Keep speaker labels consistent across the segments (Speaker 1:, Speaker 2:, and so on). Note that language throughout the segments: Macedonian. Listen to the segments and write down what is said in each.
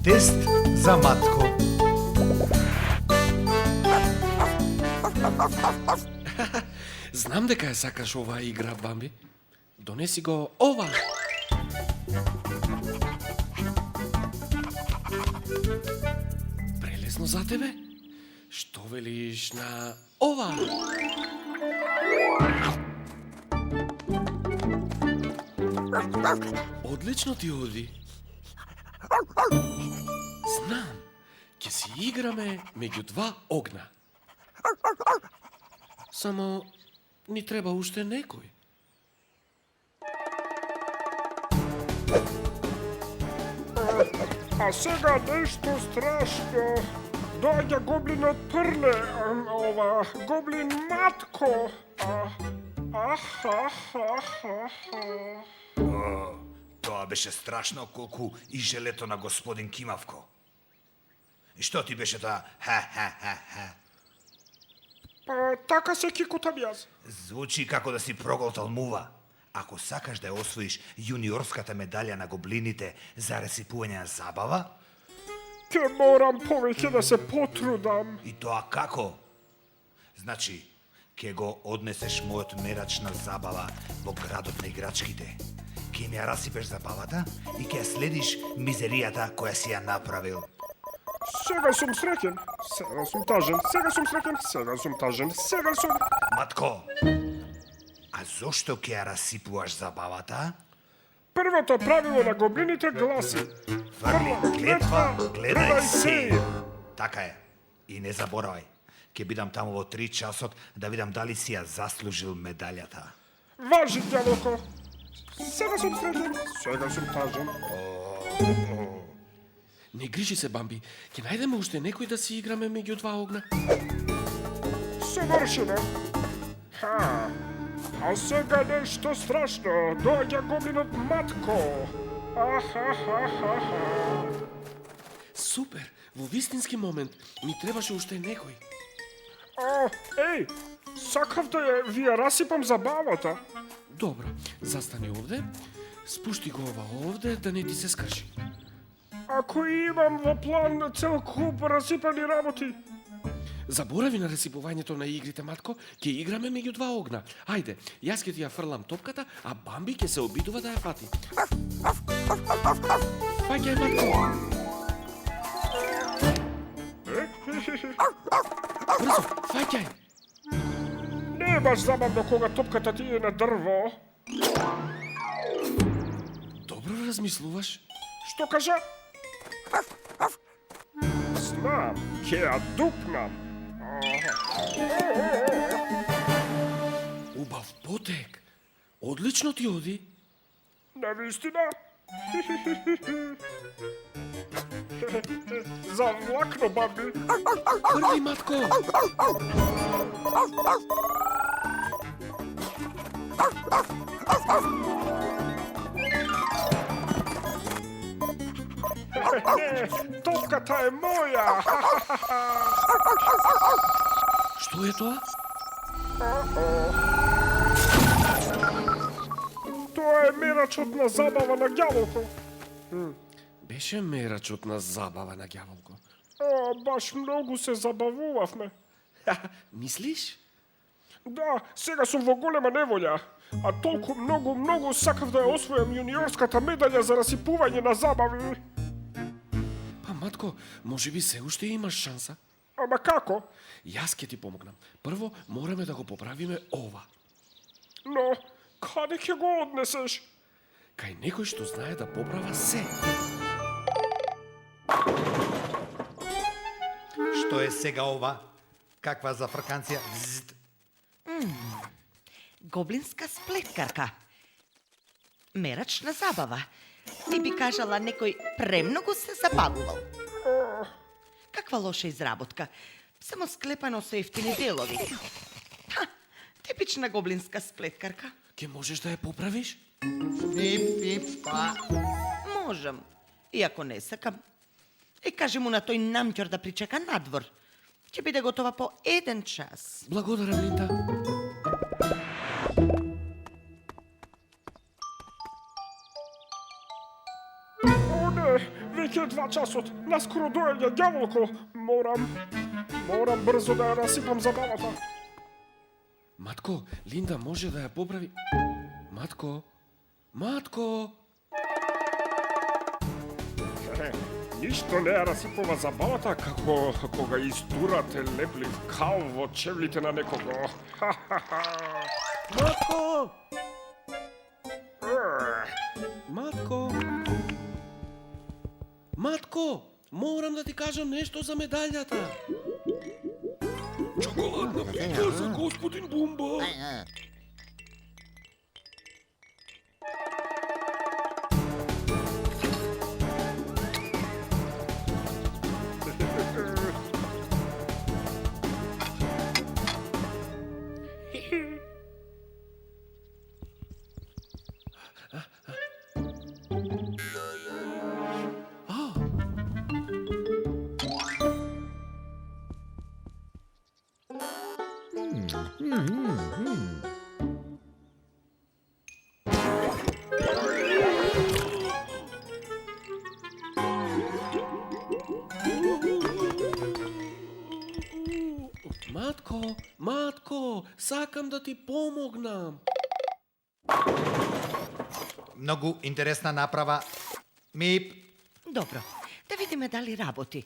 Speaker 1: Тест за матко.
Speaker 2: Знам дека ја сакаш оваа игра, Бамби. Донеси го ова. Прелесно за тебе. Што велиш на ова? Одлично ти оди. Знам, ќе си играме меѓу два огна. Само ни треба уште некој.
Speaker 3: А сега нешто страшно. Доаѓа гоблинот Прле, гоблин Матко.
Speaker 1: Тоа беше страшно колку и желето на господин Кимавко. И што ти беше тоа?
Speaker 3: Така се кикутам јас.
Speaker 1: Звучи како да си проголтал мува. Ако сакаш да ја освоиш јуниорската медалја на гоблините за ресипување на забава,
Speaker 3: Ке морам повеќе да се потрудам.
Speaker 1: и тоа како? Значи, ке го однесеш мојот мерач на забава во градот на играчките. Ке ми ја расипеш забавата и ке ја следиш мизеријата која си ја направил.
Speaker 3: Сега сум среќен, сега сум тажен, сега сум среќен, сега сум тажен, сега сум...
Speaker 1: Матко, а зошто ке ја расипуваш забавата?
Speaker 3: Првото правило на гоблините гласи:
Speaker 1: Фрли клетва, гледај се. Така е. И не заборавај. Ке бидам таму во 3 часот да видам дали си ја заслужил медалјата.
Speaker 3: Важи, ѓаволко. Сега сум среќен, сега сум тажен.
Speaker 2: Не грижи се, Бамби. Ќе најдеме уште некој да си играме меѓу два огна.
Speaker 3: Совршено. А сега нешто страшно. Доаѓа гоблинот Матко.
Speaker 2: Супер! Во вистински момент ми требаше уште некој.
Speaker 3: Еј, сакав да ви ја расипам забавата.
Speaker 2: Добро, застани овде, спушти го ова овде да не ти се скрши.
Speaker 3: Ако имам во план цел куп расипани работи.
Speaker 2: Заборави на ресипувањето на игрите, Матко, ќе играме меѓу два огна. Ајде, јас ќе ти ја фрлам топката, а Бамби ќе се обидува да ја фати. Паѓај, Матко! Брзо, фаќај!
Speaker 3: Не е баш забавно кога топката ти е на дрво.
Speaker 2: Добро размислуваш.
Speaker 3: Што кажа? Знам, ќе ја дупнам.
Speaker 2: Убав потек. Одлично ти оди.
Speaker 3: Навистина? Завлакно, Бамби.
Speaker 2: Први, Матко!
Speaker 3: Топката е моја.
Speaker 2: Што е тоа?
Speaker 3: Тоа е мерачот на забава на ѓаволко.
Speaker 2: Беше мерачот на забава на ѓаволко.
Speaker 3: Баш многу се забавувавме.
Speaker 2: Мислиш?
Speaker 3: Да, сега сум во голема неволја. А толку многу сакав да ја освојам јуниорската медалја за расипување на забави.
Speaker 2: Па, Матко, може би се уште имаш шанса.
Speaker 3: Ама како?
Speaker 2: Јас ќе ти помогнам. Прво, мораме да го поправиме ова.
Speaker 3: Но, каде ќе го однесеш?
Speaker 2: Кај некој што знае да поправа се.
Speaker 1: Што е сега ова? Каква зафрканција?
Speaker 4: Гоблинска сплеткарка. Мерач на забава. Ти би кажала некој премногу се забавувал. Каква лоша изработка. Само склепано со ефтини делови. Типична гоблинска сплеткарка.
Speaker 2: Ке можеш да ја поправиш?
Speaker 4: Можам. Иако не сакам. И кажи му на тој намќор да причека надвор. Ќе биде готова по 1 час.
Speaker 2: Благодарам, Линда.
Speaker 3: Веќе 2 часот. Наскоро доаѓа ѓаволко. Морам брзо да ја расипам забавата.
Speaker 2: Матко, Линда може да ја поправи. Матко.
Speaker 3: Ништо не ја расипува забавата како кога истурате леплив кал во чевлите на некого.
Speaker 2: Матко, морам да ти кажам нешто за медаљата.
Speaker 3: Чоколадна пица за господин Бумба.
Speaker 2: Матко, сакам да ти помогнам.
Speaker 1: Многу интересна направа. Мип.
Speaker 4: Добро, да видиме дали работи.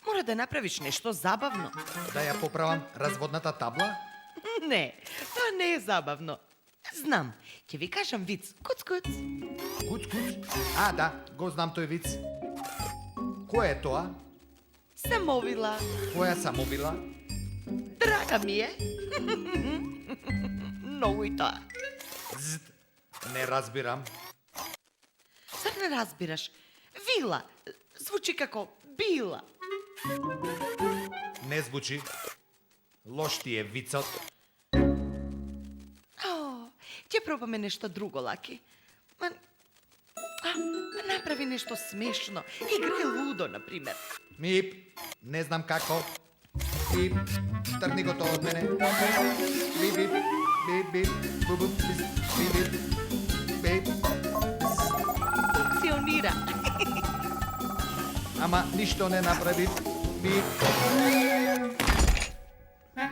Speaker 4: Мора да направиш нешто забавно.
Speaker 1: Да ја поправам разводната табла?
Speaker 4: Не, тоа не е забавно. Знам, ќе ви кажам виц. Куц-куц.
Speaker 1: Куц. А, да, го знам тој виц. Кој е тоа?
Speaker 4: Самовила.
Speaker 1: Која самобила?
Speaker 4: Драга ми е. Многу и тоа.
Speaker 1: Не разбирам.
Speaker 4: Зар не разбираш? Вила. Звучи како била.
Speaker 1: Не звучи. Лош ти е вицот.
Speaker 4: Ќе пробаме нешто друго, Лаки. Направи нешто смешно. Играј лудо, например.
Speaker 1: Мип, не знам како. Мип, тргни го тоа од мене. Бип, бубу, бип.
Speaker 4: Функционира.
Speaker 1: Ама ништо не направи. Мип.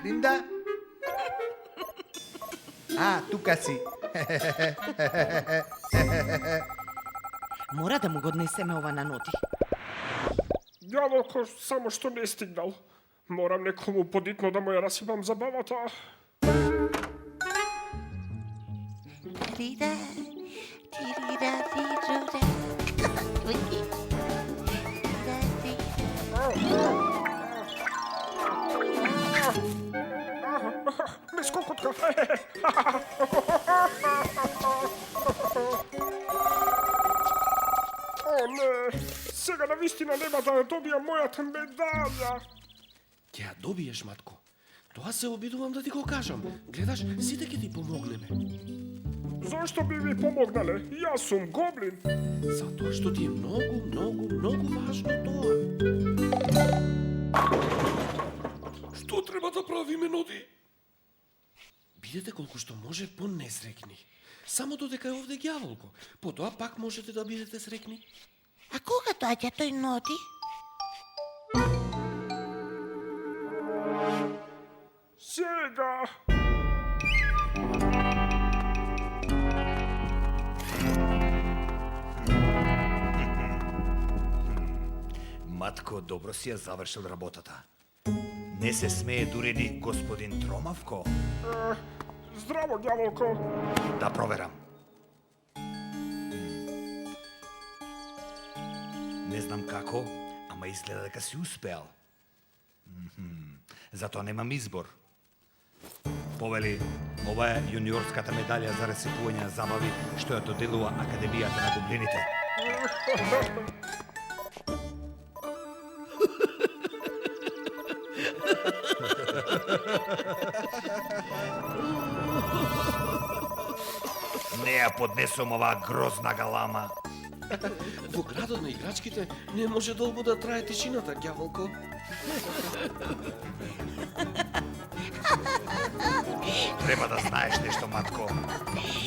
Speaker 1: Линда? А, тука си.
Speaker 4: Мора да му го однесеме ова на ноти.
Speaker 3: Ѓаволко само што не стигнал. Морам некому подитно да му ја расипам забавата. Бескокотка. О, не. Сега навистина нема да ја добијам мојата медаља.
Speaker 2: Ќе ја добиеш, матко. Тоа се обидувам да ти го кажам. Гледаш, сите ќе ти помогнеме.
Speaker 3: Зошто би ви помогнале? Јас сум гоблин.
Speaker 2: Затоа што ти е многу важно тоа. Што треба да правиме, Ноди? Бидете колку што може понесрекни. Само додека е овде ѓаволко. Потоа пак можете да бидете срекни.
Speaker 5: А кога доаѓа тој Ноди?
Speaker 3: Сега.
Speaker 1: Матко, добро си ја завршил работата. Не се смее дури ни господин Тромавко.
Speaker 3: Здраво, ѓаволко.
Speaker 1: Да проверам. Не знам како, ама изгледа дека си успеал. Затоа немам избор. Повели, ова е јуниорската медаља за расипување на забави што ја доделува Академијата на гоблините. Не ја поднесувам оваа грозна галама.
Speaker 2: Во градот на играчките не може долго да трае тишината, ѓаволко.
Speaker 1: Треба да знаеш нешто, матко.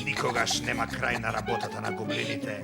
Speaker 1: Никогаш нема крај на работата на гоблините.